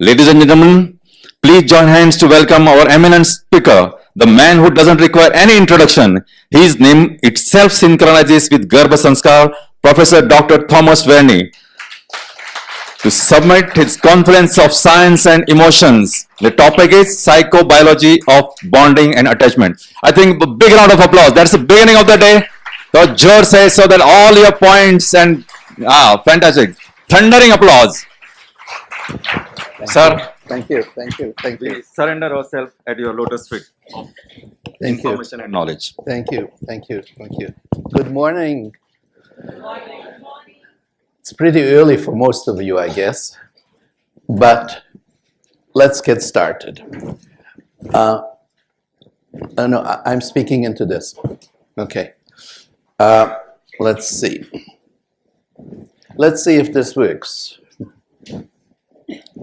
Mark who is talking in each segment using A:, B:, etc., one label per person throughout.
A: Ladies and gentlemen, please join hands to welcome our eminent speaker, the man who doesn't require any introduction. His name itself synchronizes with Garbha Sanskar, Professor Dr. Thomas Verny, to submit his Conference of Science and Emotions. The topic is Psychobiology of Bonding and Attachment. I think a big round of applause. That's the beginning of the day. The judge says so that all your points and fantastic. Thundering applause. Sir,
B: Thank you.
A: please surrender yourself at your lotus feet of information and knowledge.
B: Thank you. Good morning. It's pretty early for most of you, I guess, but let's get started. No, I'm speaking into this. Okay. Let's see. Let's see if this works.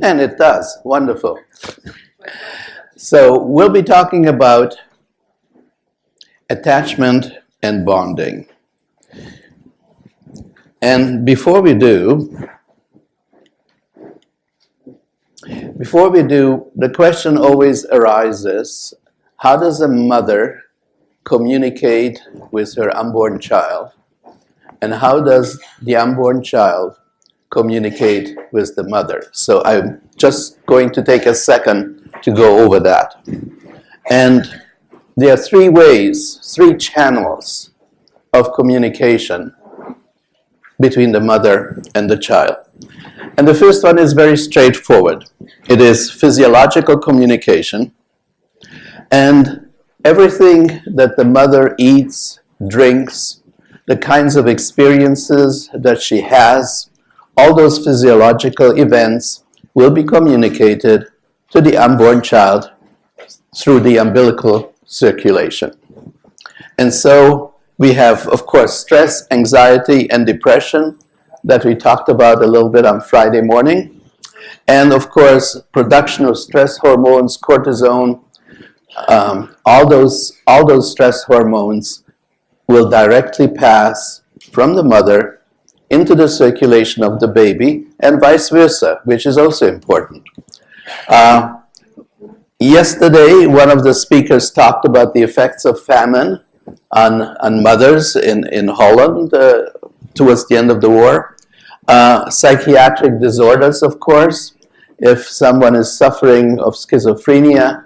B: And it does. Wonderful. So we'll be talking about attachment and bonding. And before we do, the question always arises, how does a mother communicate with her unborn child? And how does the unborn child communicate with the mother? So I'm just going to take a second to go over that. And there are three channels of communication between the mother and the child. And the first one is very straightforward. It is physiological communication, and everything that the mother eats, drinks, the kinds of experiences that she has, all those physiological events will be communicated to the unborn child through the umbilical circulation. And so we have, of course, stress, anxiety, and depression that we talked about a little bit on Friday morning. And of course, production of stress hormones, cortisone, all those stress hormones will directly pass from the mother into the circulation of the baby, and vice versa, which is also important. Yesterday, one of the speakers talked about the effects of famine on mothers in Holland towards the end of the war. Psychiatric disorders, of course. If someone is suffering of schizophrenia,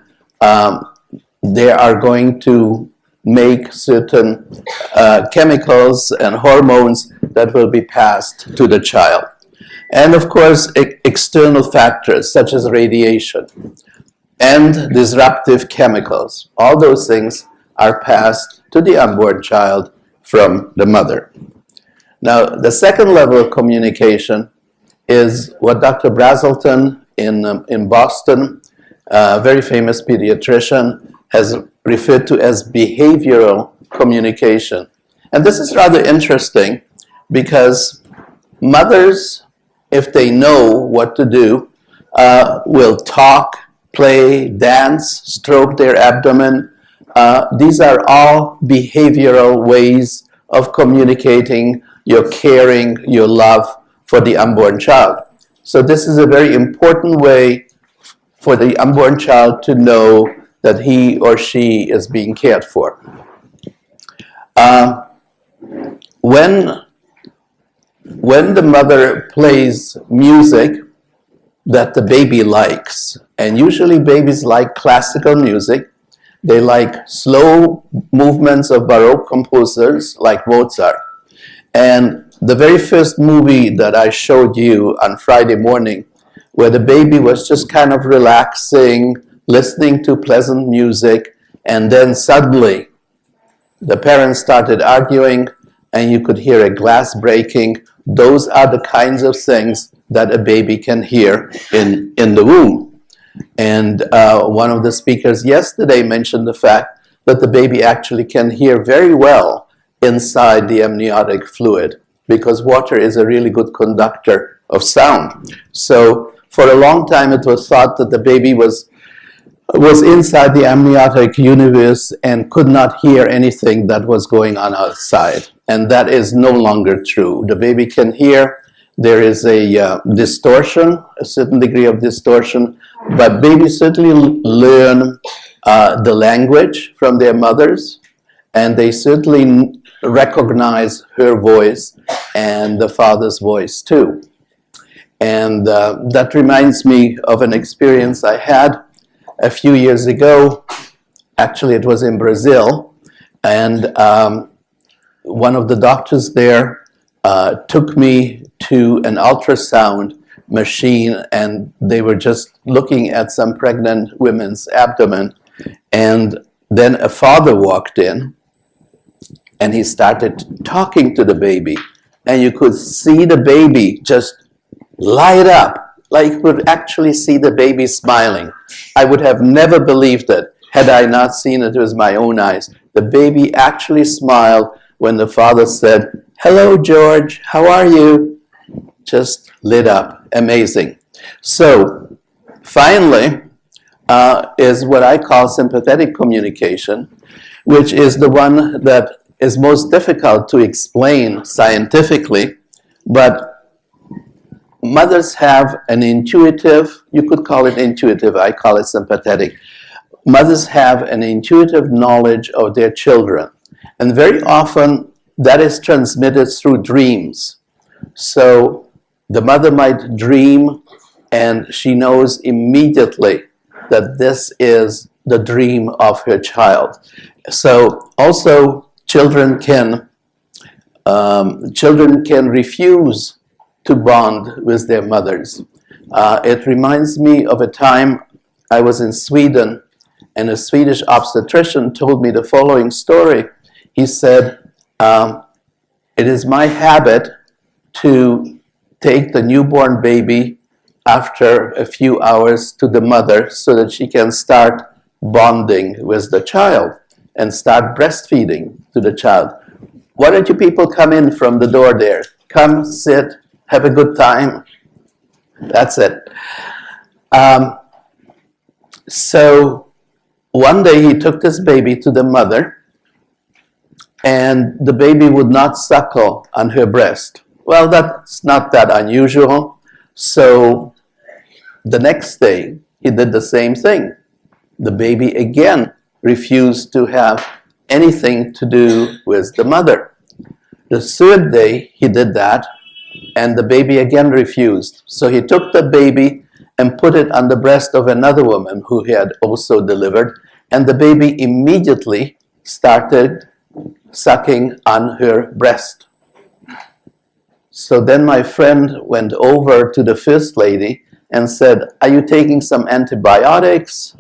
B: they are going to make certain chemicals and hormones that will be passed to the child. And of course, external factors such as radiation and disruptive chemicals. All those things are passed to the unborn child from the mother. Now, the second level of communication is what Dr. Brazelton in Boston, a very famous pediatrician, has referred to as behavioral communication. And this is rather interesting because mothers, if they know what to do, will talk, play, dance, stroke their abdomen. These are all behavioral ways of communicating your caring, your love for the unborn child. So this is a very important way for the unborn child to know that he or she is being cared for. When the mother plays music that the baby likes, and usually babies like classical music, they like slow movements of Baroque composers like Mozart. And the very first movie that I showed you on Friday morning, where the baby was just kind of relaxing, listening to pleasant music, and then suddenly the parents started arguing and you could hear a glass breaking. Those are the kinds of things that a baby can hear in the womb. And one of the speakers yesterday mentioned the fact that the baby actually can hear very well inside the amniotic fluid because water is a really good conductor of sound. So for a long time it was thought that the baby was inside the amniotic universe and could not hear anything that was going on outside. And that is no longer true. The baby can hear there is a distortion, a certain degree of distortion, but babies certainly learn the language from their mothers, and they certainly recognize her voice and the father's voice too. And that reminds me of an experience I had a few years ago. Actually, it was in Brazil, and one of the doctors there took me to an ultrasound machine, and they were just looking at some pregnant women's abdomen. And then a father walked in, and he started talking to the baby, and you could see the baby just light up, like you could actually see the baby smiling. I would have never believed it had I not seen it with my own eyes. The baby actually smiled when the father said, "Hello, George, how are you?" Just lit up. Amazing. So, finally, is what I call sympathetic communication, which is the one that is most difficult to explain scientifically, but mothers have an intuitive, you could call it intuitive, I call it sympathetic. Mothers have an intuitive knowledge of their children, and very often that is transmitted through dreams. So the mother might dream, and she knows immediately that this is the dream of her child. So also children can refuse to bond with their mothers. It reminds me of a time I was in Sweden, and a Swedish obstetrician told me the following story. He said, "It is my habit to take the newborn baby after a few hours to the mother so that she can start bonding with the child and start breastfeeding to the child. Why don't you people come in from the door there? Come, sit, have a good time." That's it. So one day he took this baby to the mother, and the baby would not suckle on her breast. Well, that's not that unusual. So the next day he did the same thing. The baby again refused to have anything to do with the mother. The third day he did that, and the baby again refused. So he took the baby and put it on the breast of another woman who he had also delivered, and the baby immediately started sucking on her breast. So then my friend went over to the first lady and said, "Are you taking some antibiotics?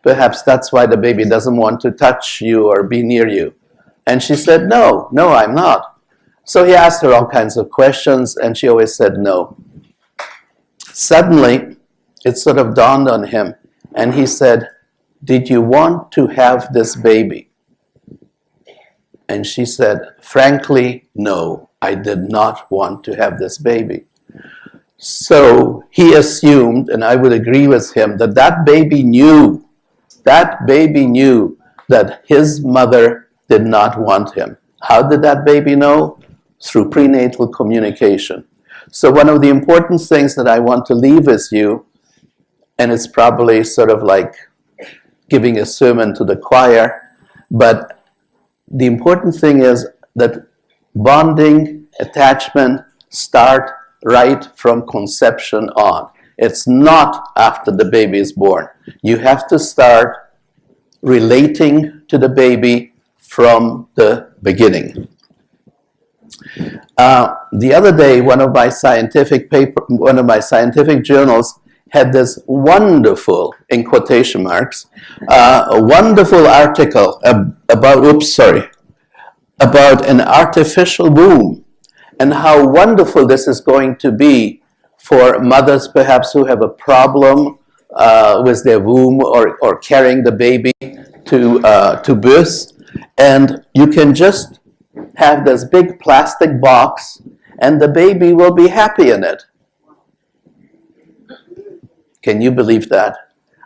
B: Perhaps that's why the baby doesn't want to touch you or be near you." And she said, no, I'm not. So he asked her all kinds of questions, and she always said no. Suddenly, it sort of dawned on him, and he said, "Did you want to have this baby?" And she said, "Frankly, no, I did not want to have this baby." So he assumed, and I would agree with him, that that baby knew that his mother did not want him. How did that baby know? Through prenatal communication. So one of the important things that I want to leave with you, and it's probably sort of like giving a sermon to the choir, but the important thing is that bonding, attachment start right from conception on. It's not after the baby is born. You have to start relating to the baby from the beginning. The other day, one of my scientific journals had this wonderful, in quotation marks, a wonderful article about an artificial womb, and how wonderful this is going to be for mothers perhaps who have a problem with their womb or carrying the baby to birth. And you can just have this big plastic box, and the baby will be happy in it. Can you believe that?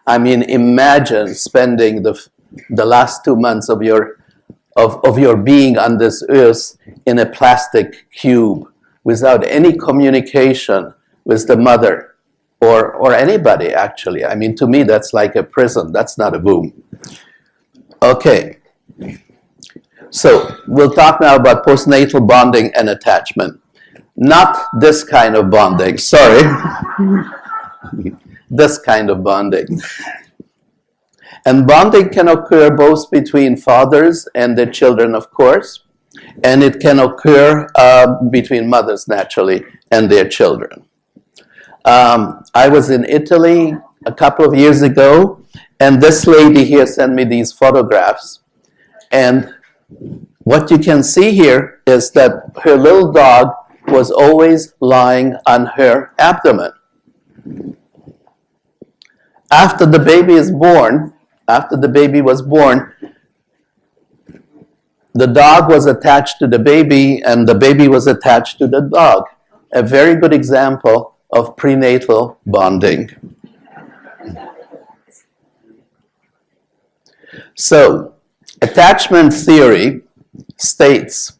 B: I mean, imagine spending the last 2 months of your being on this earth in a plastic cube without any communication with the mother or anybody, actually. I mean, to me, that's like a prison. That's not a womb. Okay. So we'll talk now about postnatal bonding and attachment. Not this kind of bonding, sorry. This kind of bonding. And bonding can occur both between fathers and their children, of course, and it can occur between mothers, naturally, and their children. I was in Italy a couple of years ago, and this lady here sent me these photographs. And what you can see here is that her little dog was always lying on her abdomen. After the baby was born, the dog was attached to the baby and the baby was attached to the dog. A very good example of prenatal bonding. So, attachment theory states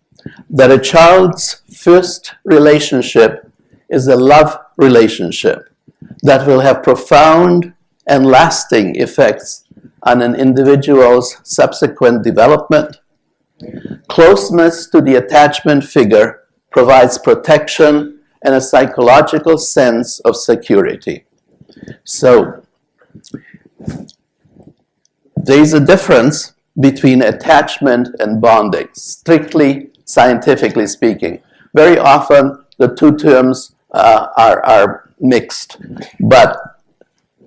B: that a child's first relationship is a love relationship that will have profound and lasting effects on an individual's subsequent development. Closeness to the attachment figure provides protection and a psychological sense of security. So, there's a difference between attachment and bonding, strictly scientifically speaking. Very often, the two terms are mixed, but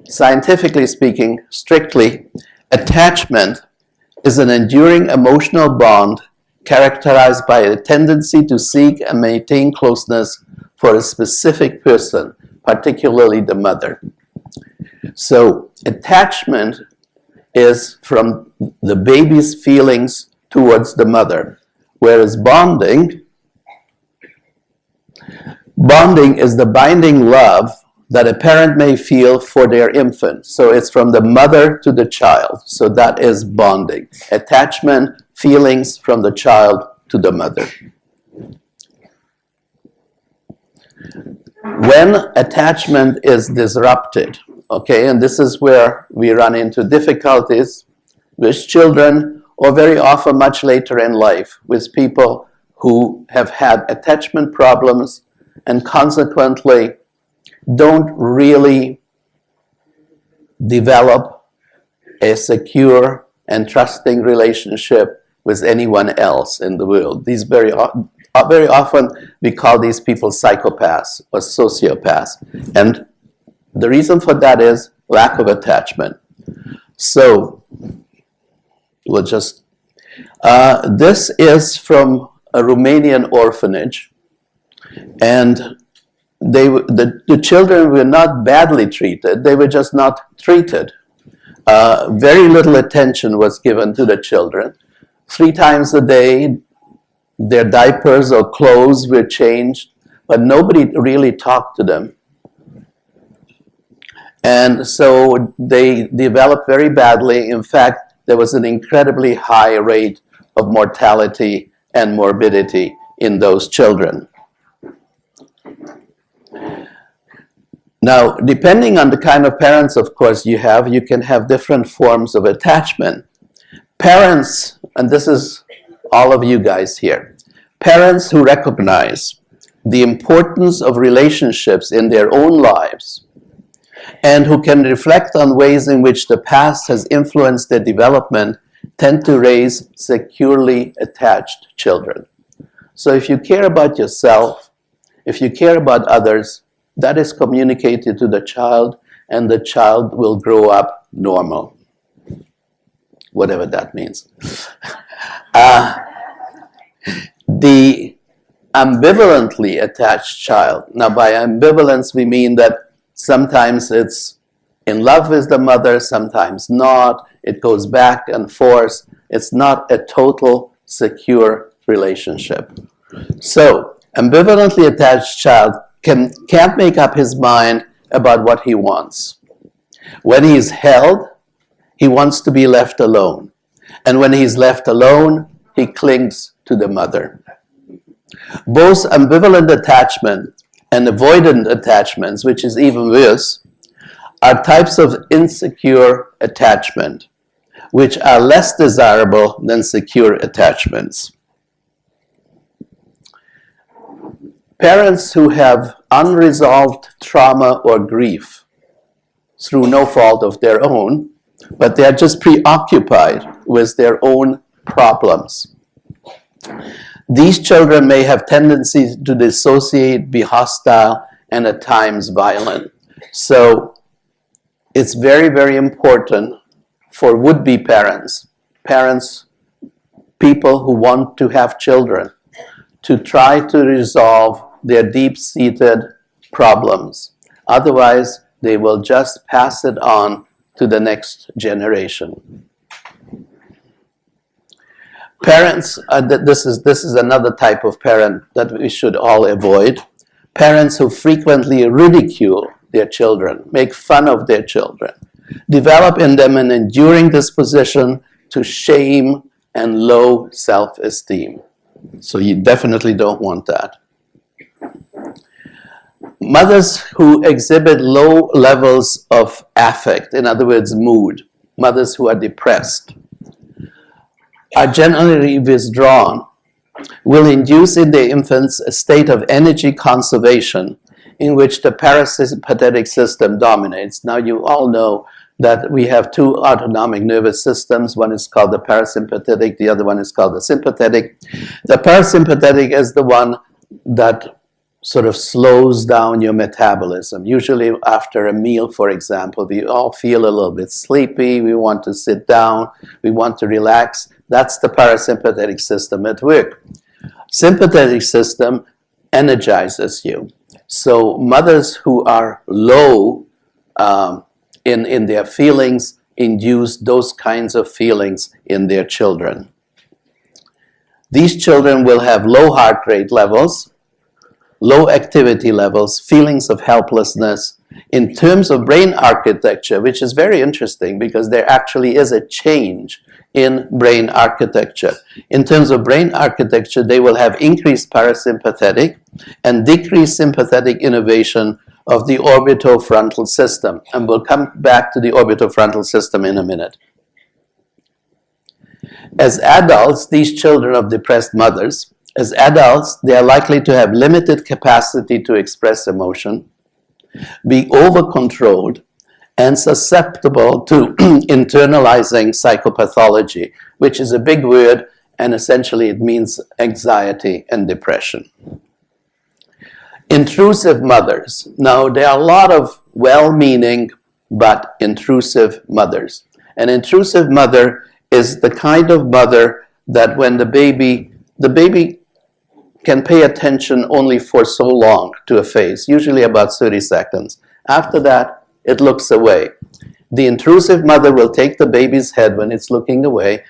B: scientifically speaking, strictly, attachment is an enduring emotional bond characterized by a tendency to seek and maintain closeness for a specific person, particularly the mother. So, attachment is from the baby's feelings towards the mother, whereas bonding is the binding love that a parent may feel for their infant. So it's from the mother to the child. So that is bonding. Attachment, feelings from the child to the mother. When attachment is disrupted, okay, and this is where we run into difficulties with children, or very often much later in life, with people who have had attachment problems and consequently don't really develop a secure and trusting relationship with anyone else in the world. These very often we call these people psychopaths or sociopaths. And the reason for that is lack of attachment. So, we'll just, this is from a Romanian orphanage, and the children were not badly treated, they were just not treated. Very little attention was given to the children. 3 times a day, their diapers or clothes were changed, but nobody really talked to them. And so they developed very badly. In fact, there was an incredibly high rate of mortality and morbidity in those children. Now, depending on the kind of parents, of course, you can have different forms of attachment. Parents, and this is all of you guys here, parents who recognize the importance of relationships in their own lives and who can reflect on ways in which the past has influenced their development tend to raise securely attached children. So if you care about yourself, if you care about others, that is communicated to the child, and the child will grow up normal, whatever that means. The ambivalently attached child, now by ambivalence we mean that sometimes it's in love with the mother, sometimes not, it goes back and forth, it's not a total secure relationship. So, ambivalently attached child can't make up his mind about what he wants. When he's held, he wants to be left alone. And when he's left alone, he clings to the mother. Both ambivalent attachment and avoidant attachments, which is even worse, are types of insecure attachment, which are less desirable than secure attachments. Parents who have unresolved trauma or grief through no fault of their own, but they are just preoccupied with their own problems. These children may have tendencies to dissociate, be hostile, and at times violent. So it's very, very important for would-be parents, people who want to have children, to try to resolve their deep-seated problems. Otherwise, they will just pass it on to the next generation. Parents, this is another type of parent that we should all avoid. Parents who frequently ridicule their children, make fun of their children, develop in them an enduring disposition to shame and low self-esteem. So you definitely don't want that. Mothers who exhibit low levels of affect, in other words, mood, mothers who are depressed, are generally withdrawn, will induce in their infants a state of energy conservation in which the parasympathetic system dominates. Now you all know that we have two autonomic nervous systems. One is called the parasympathetic, the other one is called the sympathetic. The parasympathetic is the one that sort of slows down your metabolism. Usually after a meal, for example, we all feel a little bit sleepy, we want to sit down, we want to relax. That's the parasympathetic system at work. Sympathetic system energizes you. So mothers who are low in their feelings induce those kinds of feelings in their children. These children will have low heart rate levels, low activity levels, feelings of helplessness. In terms of brain architecture, which is very interesting because there actually is a change in brain architecture. In terms of brain architecture, they will have increased parasympathetic and decreased sympathetic innervation of the orbitofrontal system. And we'll come back to the orbitofrontal system in a minute. As adults, these children of depressed mothers, as adults, they are likely to have limited capacity to express emotion, be over-controlled, and susceptible to internalizing psychopathology, which is a big word, and essentially it means anxiety and depression. Intrusive mothers. Now, there are a lot of well-meaning but intrusive mothers. An intrusive mother is the kind of mother that when the baby can pay attention only for so long to a face, usually about 30 seconds. After that, it looks away. The intrusive mother will take the baby's head when it's looking away,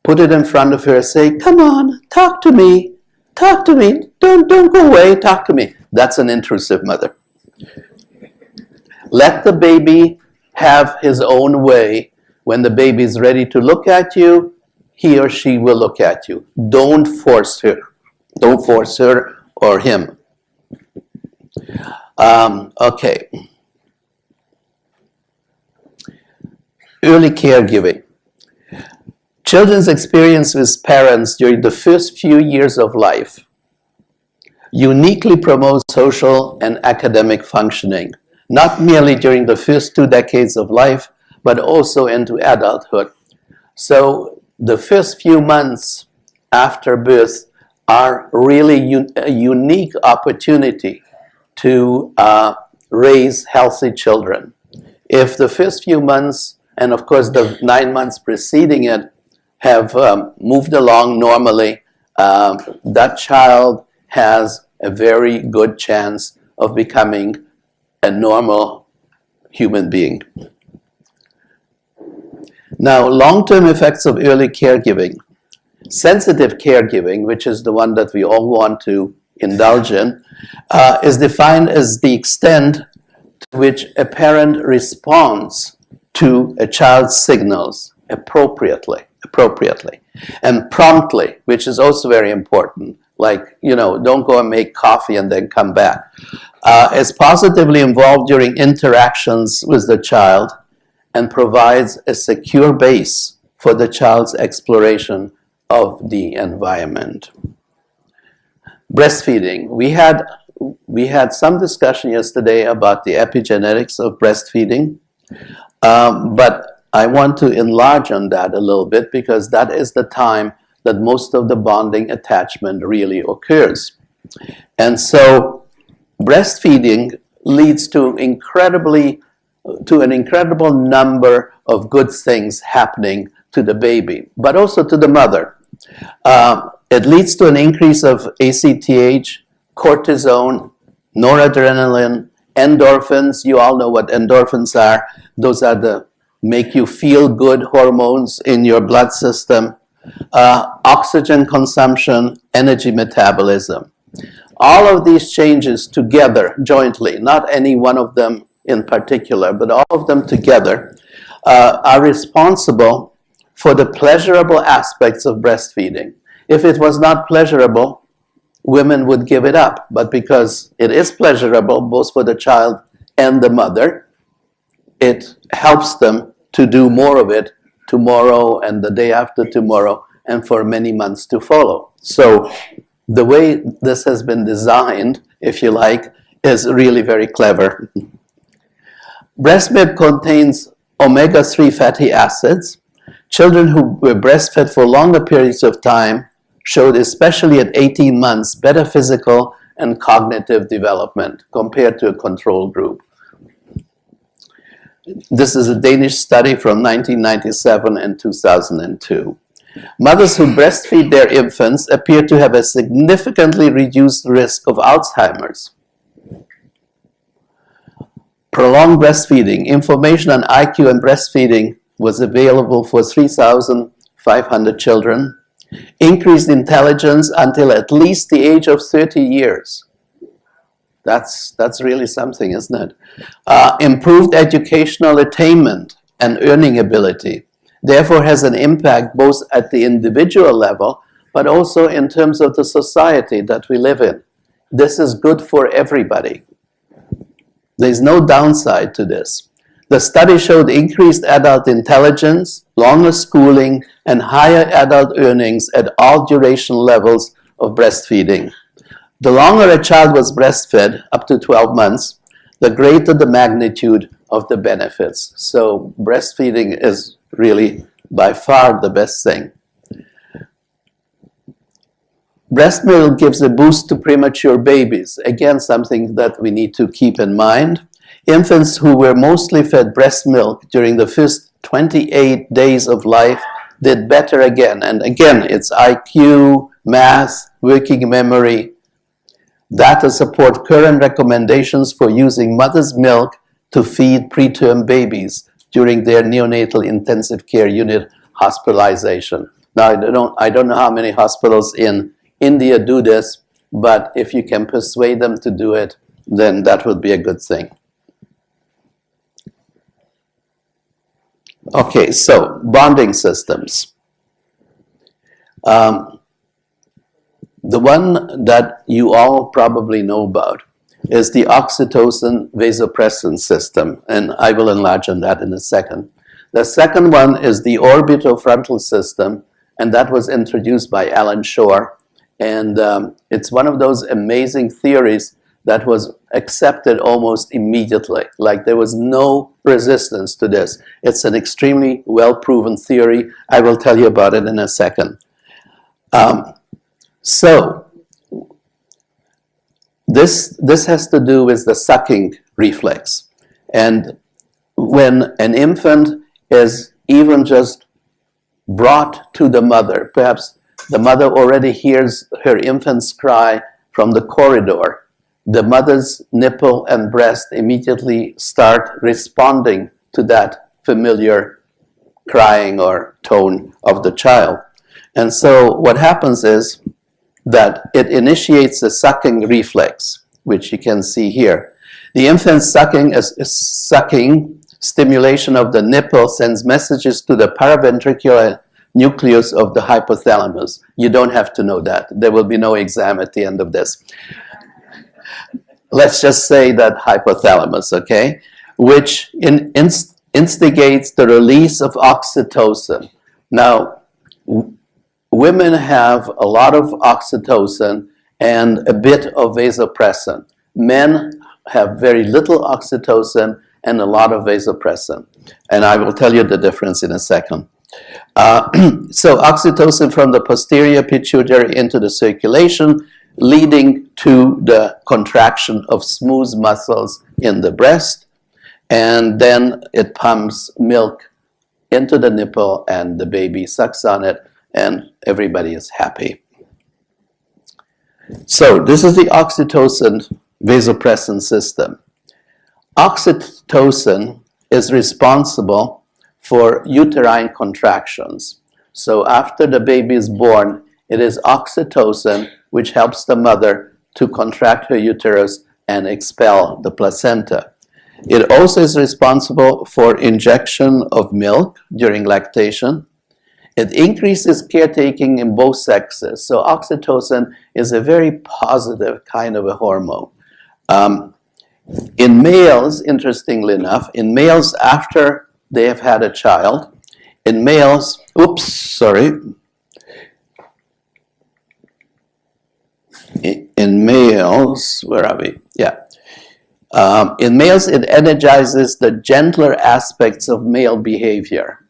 B: put it in front of her, say, "Come on, talk to me, don't go away, talk to me." That's an intrusive mother. Let the baby have his own way. When the baby is ready to look at you, he or she will look at you. Don't force her. Don't force her or him. Okay. Early caregiving. Children's experience with parents during the first few years of life uniquely promotes social and academic functioning, not merely during the first 2 decades of life, but also into adulthood. So the first few months after birth are really a unique opportunity to raise healthy children. If the first few months, and of course the 9 months preceding it, have moved along normally, that child has a very good chance of becoming a normal human being. Now, long-term effects of early caregiving. Sensitive caregiving, which is the one that we all want to indulge in, is defined as the extent to which a parent responds to a child's signals appropriately, and promptly, which is also very important, Like, don't go and make coffee and then come back. Is positively involved during interactions with the child and provides a secure base for the child's exploration of the environment. Breastfeeding. We had some discussion yesterday about the epigenetics of breastfeeding, but I want to enlarge on that a little bit because that is the time that most of the bonding attachment really occurs. And so breastfeeding leads to an incredible number of good things happening to the baby, but also to the mother. It leads to an increase of ACTH, cortisone, noradrenaline, endorphins. You all know what endorphins are. Those are the make you feel good hormones in your blood system. Oxygen consumption, energy metabolism. All of these changes together, jointly, not any one of them in particular, but all of them together, are responsible for the pleasurable aspects of breastfeeding. If it was not pleasurable, women would give it up. But because it is pleasurable, both for the child and the mother, it helps them to do more of it tomorrow and the day after tomorrow and for many months to follow. So the way this has been designed, if you like, is really very clever. Breast milk contains omega-3 fatty acids. Children who were breastfed for longer periods of time showed, especially at 18 months, better physical and cognitive development compared to a control group. This is a Danish study from 1997 and 2002. Mothers who breastfeed their infants appear to have a significantly reduced risk of Alzheimer's. Prolonged breastfeeding. Information on IQ and breastfeeding was available for 3,500 children. Increased intelligence until at least the age of 30 years. That's really something, isn't it? Improved educational attainment and earning ability. Therefore has an impact both at the individual level, but also in terms of the society that we live in. This is good for everybody. There's no downside to this. The study showed increased adult intelligence, longer schooling, and higher adult earnings at all duration levels of breastfeeding. The longer a child was breastfed, up to 12 months, the greater the magnitude of the benefits. So breastfeeding is really by far the best thing. Breast milk gives a boost to premature babies. Again, something that we need to keep in mind. Infants who were mostly fed breast milk during the first 28 days of life did better again. And again, it's IQ, math, working memory. Data support current recommendations for using mother's milk to feed preterm babies during their neonatal intensive care unit hospitalization. Now, I don't know how many hospitals in India do this, but if you can persuade them to do it, then that would be a good thing. Okay, so bonding systems. The one that you all probably know about is the oxytocin vasopressin system, and I will enlarge on that in a second. The second one is the orbitofrontal system, and that was introduced by Alan Shore, and it's one of those amazing theories that was accepted almost immediately. Like there was no resistance to this. It's an extremely well-proven theory. I will tell you about it in a second. So this has to do with the sucking reflex. And when an infant is even just brought to the mother, perhaps the mother already hears her infant's cry from the corridor, the mother's nipple and breast immediately start responding to that familiar crying or tone of the child. And so what happens is that it initiates a sucking reflex, which you can see here. The infant sucking stimulation of the nipple sends messages to the paraventricular nucleus of the hypothalamus. You don't have to know that. There will be no exam at the end of this. Let's just say that hypothalamus, okay, which instigates the release of oxytocin. Now, women have a lot of oxytocin and a bit of vasopressin. Men have very little oxytocin and a lot of vasopressin. And I will tell you the difference in a second. So oxytocin from the posterior pituitary into the circulation, leading to the contraction of smooth muscles in the breast, and then it pumps milk into the nipple and the baby sucks on it and everybody is happy. So this is the oxytocin vasopressin system. Oxytocin is responsible for uterine contractions. So after the baby is born, it is oxytocin which helps the mother to contract her uterus and expel the placenta. It also is responsible for injection of milk during lactation. It increases caretaking in both sexes. So oxytocin is a very positive kind of a hormone. In males, interestingly enough, in males after they have had a child, in males, in males, where are we? Yeah. In males, it energizes the gentler aspects of male behavior,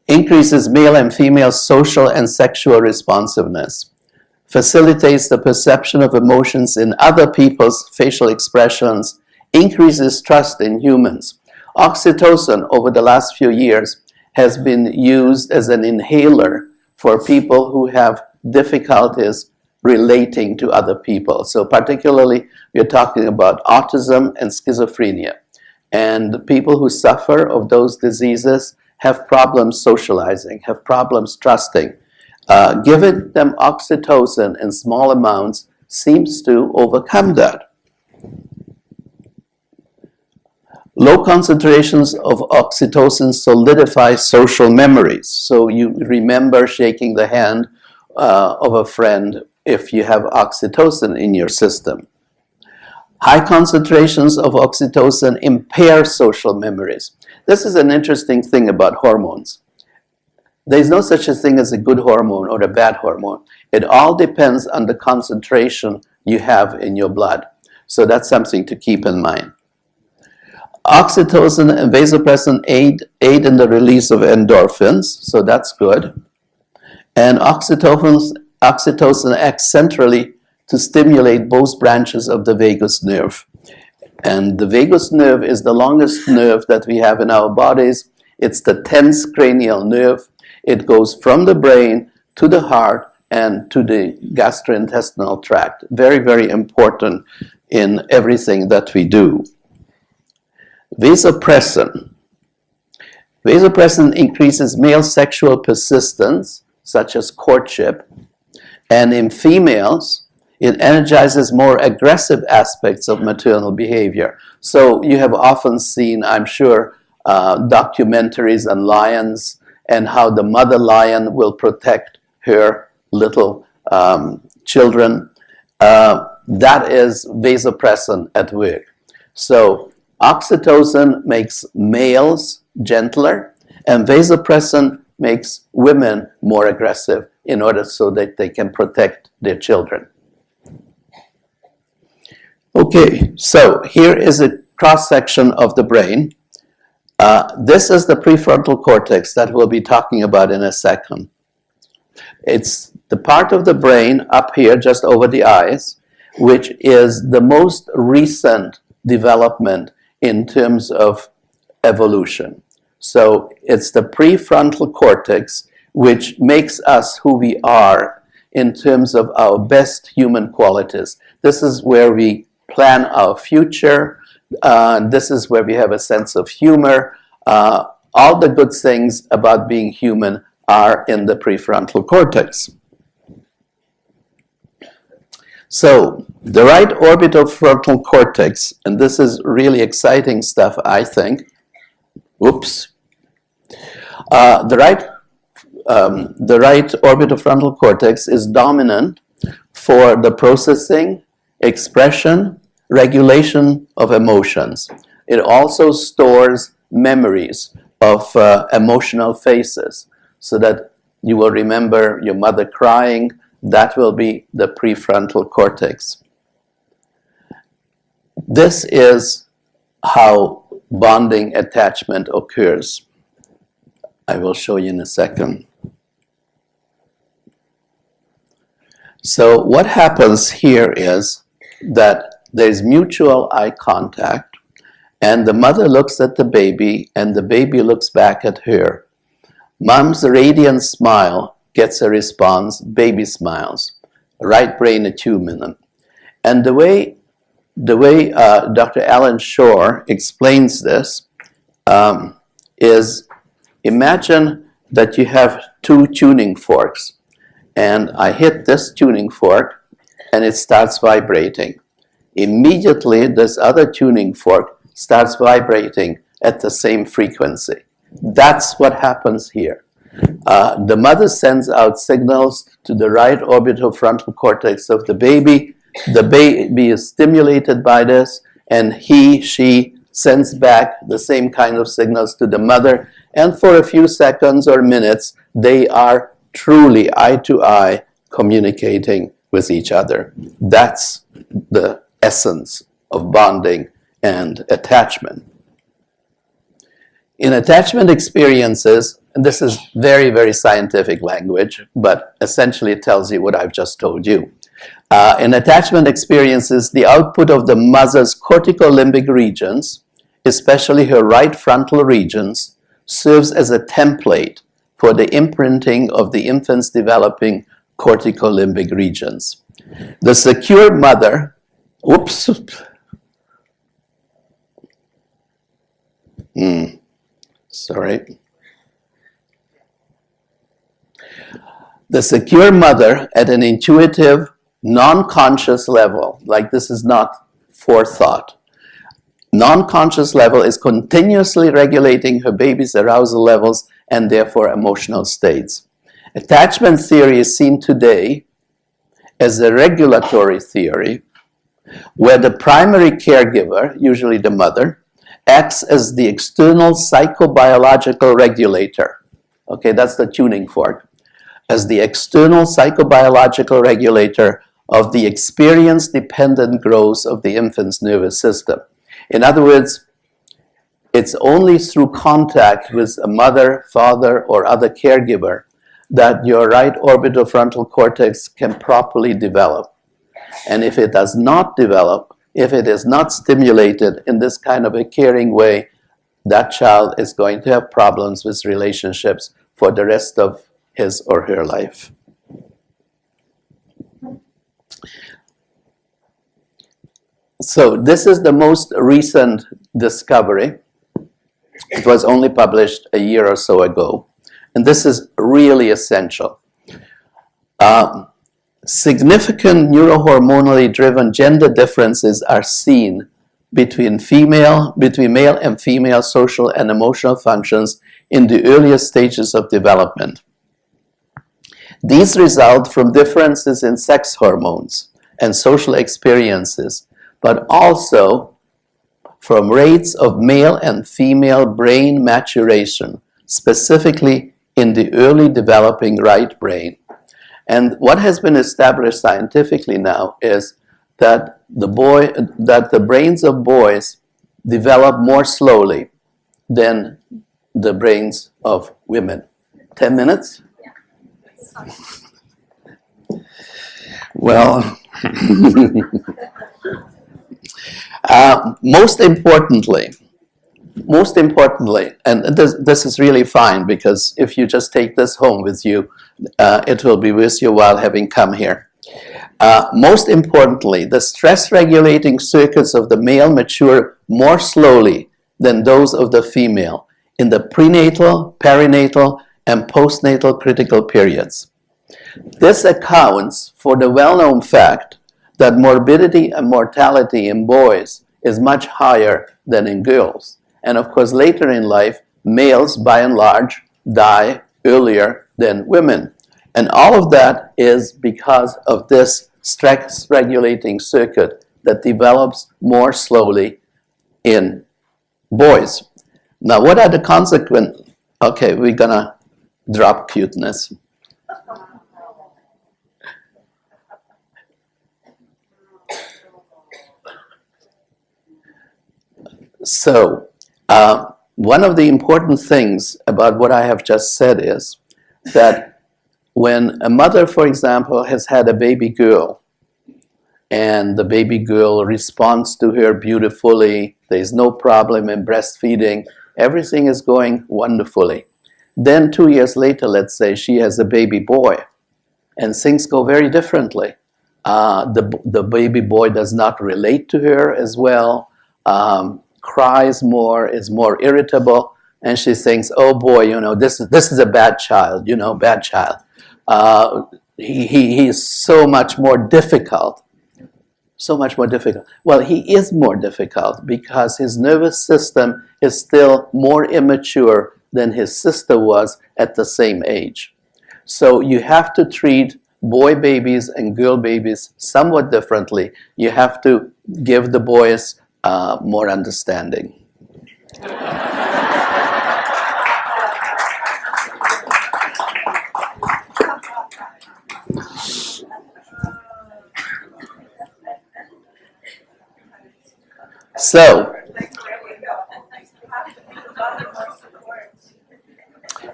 B: increases male and female social and sexual responsiveness, facilitates the perception of emotions in other people's facial expressions, increases trust in humans. Oxytocin, over the last few years, has been used as an inhaler for people who have difficulties relating to other people. So particularly, we're talking about autism and schizophrenia. And the people who suffer of those diseases have problems socializing, have problems trusting. Giving them oxytocin in small amounts seems to overcome that. Low concentrations of oxytocin solidify social memories. So you remember shaking the hand of a friend if you have oxytocin in your system. High concentrations of oxytocin impair social memories. This is an interesting thing about hormones. There's no such a thing as a good hormone or a bad hormone. It all depends on the concentration you have in your blood. So that's something to keep in mind. Oxytocin and vasopressin aid in the release of endorphins, so that's good. And oxytocin acts centrally to stimulate both branches of the vagus nerve. And the vagus nerve is the longest nerve that we have in our bodies. It's the tense cranial nerve. It goes from the brain to the heart and to the gastrointestinal tract. Very, very important in everything that we do. Vasopressin. Vasopressin increases male sexual persistence, such as courtship, and in females, it energizes more aggressive aspects of maternal behavior. So you have often seen, I'm sure, documentaries on lions and how the mother lion will protect her little children. That is vasopressin at work. So oxytocin makes males gentler, and vasopressin makes women more aggressive in order so that they can protect their children. Okay, so here is a cross-section of the brain. This is the prefrontal cortex that we'll be talking about in a second. It's the part of the brain up here, just over the eyes, which is the most recent development in terms of evolution. So it's the prefrontal cortex which makes us who we are in terms of our best human qualities. This is where we plan our future. This is where we have a sense of humor. All the good things about being human are in the prefrontal cortex. So the right orbital frontal cortex, and this is really exciting stuff, I think. The right the right orbitofrontal cortex is dominant for the processing, expression, regulation of emotions. It also stores memories of emotional phases, so that you will remember your mother crying. That will be the prefrontal cortex. This is how bonding attachment occurs. I will show you in a second. So what happens here is that there's mutual eye contact, and the mother looks at the baby and the baby looks back at her. Mom's radiant smile gets a response, baby smiles, right brain attunement. And the way Dr. Alan Shore explains this is, imagine that you have two tuning forks, and I hit this tuning fork and it starts vibrating. Immediately this other tuning fork starts vibrating at the same frequency. That's what happens here. The mother sends out signals to the right orbitofrontal cortex of the baby. The baby is stimulated by this, and she sends back the same kind of signals to the mother, and for a few seconds or minutes they are truly eye to eye communicating with each other. That's the essence of bonding and attachment. In attachment experiences, and this is very, very scientific language, but essentially it tells you what I've just told you. In attachment experiences, the output of the mother's corticolimbic regions, especially her right frontal regions, serves as a template for the imprinting of the infant's developing corticolimbic regions. The secure mother, sorry. The secure mother at an intuitive, non-conscious level, like this is not forethought, non-conscious level is continuously regulating her baby's arousal levels and therefore emotional states. Attachment theory is seen today as a regulatory theory where the primary caregiver, usually the mother, acts as the external psychobiological regulator. Okay, that's the tuning fork. As the external psychobiological regulator of the experience-dependent growth of the infant's nervous system. In other words, it's only through contact with a mother, father, or other caregiver that your right orbitofrontal cortex can properly develop. And if it does not develop, if it is not stimulated in this kind of a caring way, that child is going to have problems with relationships for the rest of his or her life. So this is the most recent discovery. It was only published a year or so ago. And this is really essential. Significant neurohormonally driven gender differences are seen between male and female social and emotional functions in the earliest stages of development. These result from differences in sex hormones and social experiences, but also from rates of male and female brain maturation, specifically in the early developing right brain. And what has been established scientifically now is that the brains of boys develop more slowly than the brains of women. 10 minutes? Yeah. Well, most importantly, and this is really fine, because if you just take this home with you, it will be with you while having come here. Most importantly, the stress-regulating circuits of the male mature more slowly than those of the female in the prenatal, perinatal, and postnatal critical periods. This accounts for the well-known fact that morbidity and mortality in boys is much higher than in girls. And of course, later in life, males, by and large, die earlier than women. And all of that is because of this stress regulating circuit that develops more slowly in boys. Now, what are the consequences? Okay, we're gonna drop cuteness. So, one of the important things about what I have just said is that when a mother, for example, has had a baby girl, and the baby girl responds to her beautifully, there's no problem in breastfeeding, everything is going wonderfully. Then 2 years later, let's say, she has a baby boy, and things go very differently. The baby boy does not relate to her as well, cries more, is more irritable, and she thinks, oh boy, this is a bad child, bad child. He is so much more difficult. So much more difficult. Well, he is more difficult because his nervous system is still more immature than his sister was at the same age. So you have to treat boy babies and girl babies somewhat differently. You have to give the boys more understanding.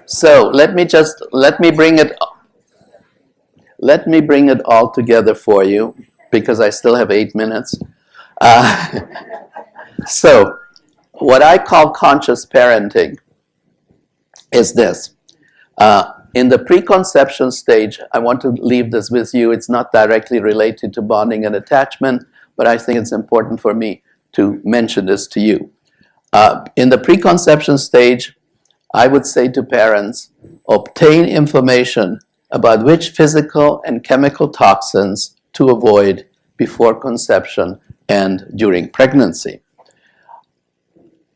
B: So let me bring it all together for you, because I still have 8 minutes. So what I call conscious parenting is this. In the preconception stage, I want to leave this with you. It's not directly related to bonding and attachment, but I think it's important for me to mention this to you. In the preconception stage, I would say to parents, obtain information about which physical and chemical toxins to avoid before conception and during pregnancy.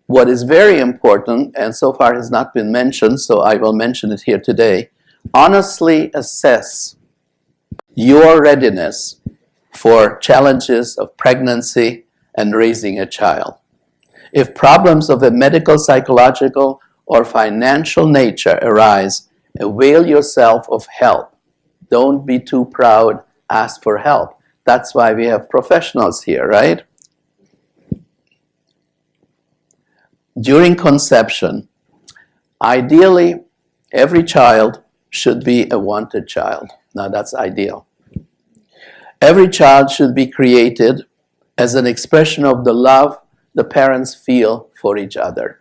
B: What is very important, and so far has not been mentioned, so I will mention it here today, honestly assess your readiness for challenges of pregnancy and raising a child. If problems of a medical, psychological, or financial nature arise, avail yourself of help. Don't be too proud, ask for help. That's why we have professionals here, right? During conception, ideally, every child should be a wanted child. Now that's ideal. Every child should be created as an expression of the love the parents feel for each other.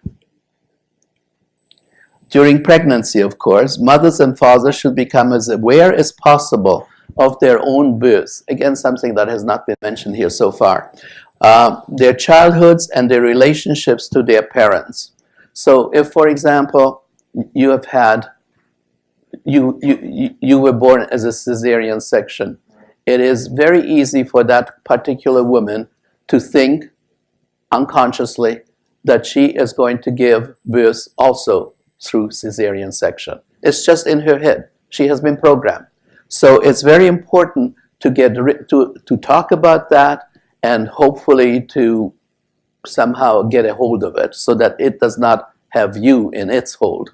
B: During pregnancy, of course, mothers and fathers should become as aware as possible of their own birth. Again, something that has not been mentioned here so far. Their childhoods and their relationships to their parents. So if, for example, you were born as a cesarean section, it is very easy for that particular woman to think unconsciously that she is going to give birth also through cesarean section. It's just in her head. She has been programmed. So it's very important to to talk about that, and hopefully to somehow get a hold of it so that it does not have you in its hold.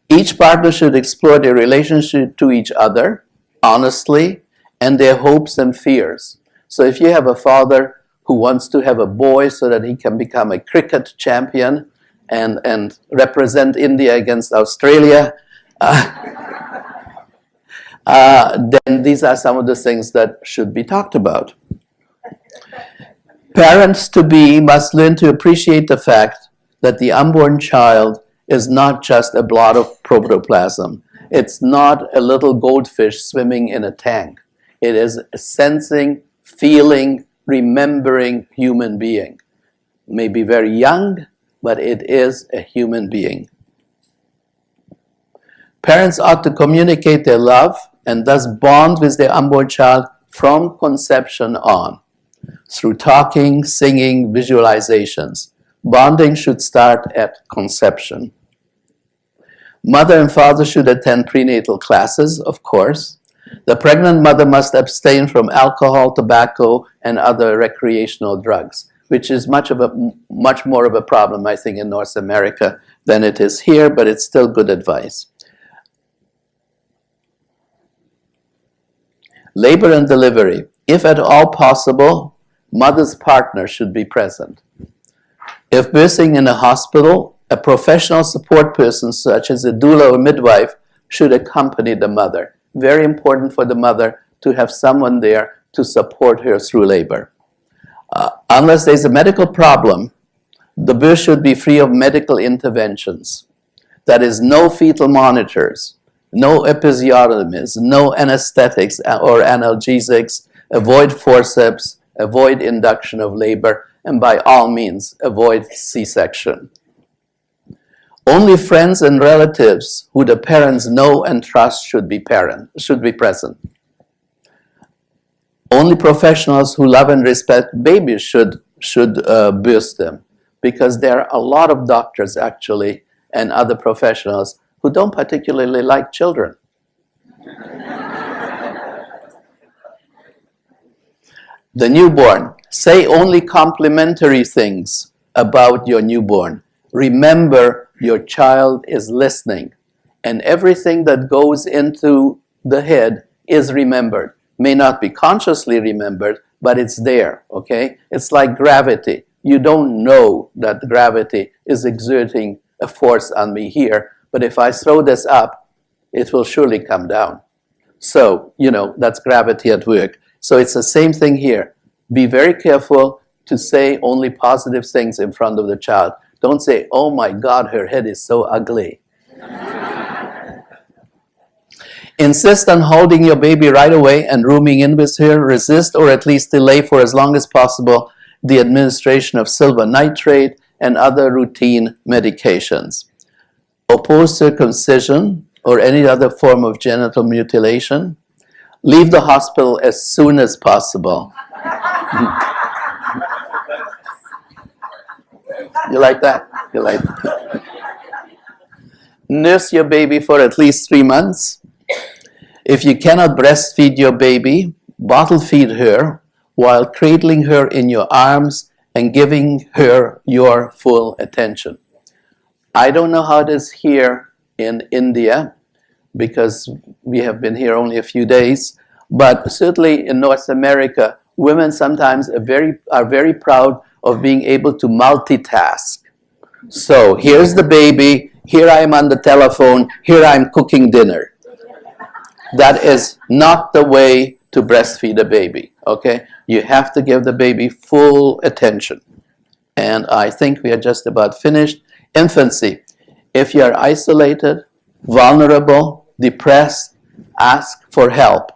B: Each partner should explore their relationship to each other honestly and their hopes and fears. So if you have a father who wants to have a boy so that he can become a cricket champion and represent India against Australia, then these are some of the things that should be talked about. Parents-to-be must learn to appreciate the fact that the unborn child is not just a blot of protoplasm. It's not a little goldfish swimming in a tank. It is a sensing, feeling, remembering human being. May be very young, but it is a human being. Parents ought to communicate their love and thus bond with their unborn child from conception on, through talking, singing, visualizations. Bonding should start at conception. Mother and father should attend prenatal classes, of course. The pregnant mother must abstain from alcohol, tobacco, and other recreational drugs, which is much more of a problem, I think, in North America than it is here, but it's still good advice. Labor and delivery. If at all possible, mother's partner should be present. If birthing in a hospital, a professional support person, such as a doula or midwife, should accompany the mother. Very important for the mother to have someone there to support her through labor. Unless there's a medical problem, the birth should be free of medical interventions. That is, no fetal monitors, no episiotomies, no anesthetics or analgesics, avoid forceps, avoid induction of labor, and by all means, avoid C-section. Only friends and relatives who the parents know and trust should be present. Only professionals who love and respect babies should birth them, because there are a lot of doctors actually and other professionals who don't particularly like children. The newborn. Say only complimentary things about your newborn. Remember, your child is listening, and everything that goes into the head is remembered. May not be consciously remembered, but it's there, okay? It's like gravity. You don't know that gravity is exerting a force on me here, but if I throw this up, it will surely come down. So, that's gravity at work. So it's the same thing here. Be very careful to say only positive things in front of the child. Don't say, oh my God, her head is so ugly. Insist on holding your baby right away and rooming in with her. Resist or at least delay for as long as possible the administration of silver nitrate and other routine medications. Oppose circumcision or any other form of genital mutilation. Leave the hospital as soon as possible. You like that? You like that? Nurse your baby for at least 3 months. If you cannot breastfeed your baby, bottle feed her while cradling her in your arms and giving her your full attention. I don't know how it is here in India, because we have been here only a few days, but certainly in North America, women sometimes are very proud of being able to multitask. So here's the baby, here I am on the telephone, here I'm cooking dinner. That is not the way to breastfeed a baby, okay? You have to give the baby full attention. And I think we are just about finished. Infancy. If you are isolated, vulnerable, depressed, ask for help.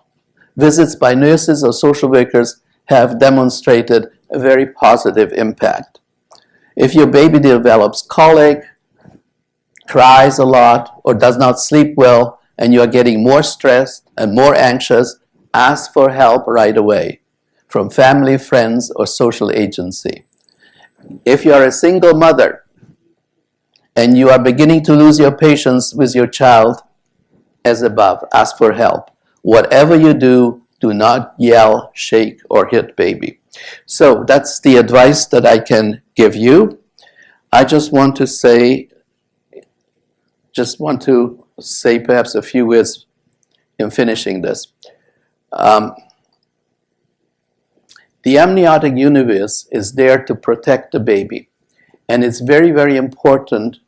B: Visits by nurses or social workers have demonstrated a very positive impact. If your baby develops colic, cries a lot, or does not sleep well, and you are getting more stressed and more anxious, ask for help right away from family, friends, or social agency. If you are a single mother and you are beginning to lose your patience with your child, as above, ask for help. Whatever you do, do not yell, shake, or hit baby. So that's the advice that I can give you. I just want to say perhaps a few words in finishing this. The amniotic universe is there to protect the baby, and it's very, very important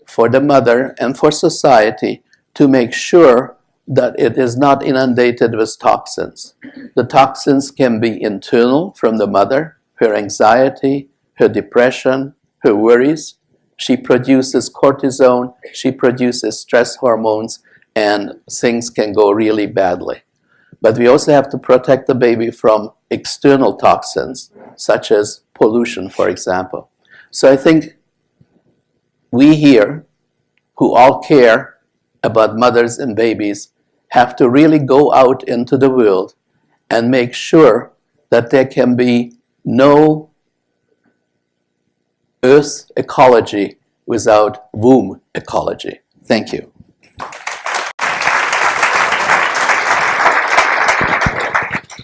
B: for the mother and for society to make sure that it is not inundated with toxins. The toxins can be internal from the mother, her anxiety, her depression, her worries. She produces cortisone, she produces stress hormones, and things can go really badly. But we also have to protect the baby from external toxins, such as pollution, for example. So I think we here, who all care about mothers and babies, have to really go out into the world and make sure that there can be no Earth ecology without womb ecology. Thank you.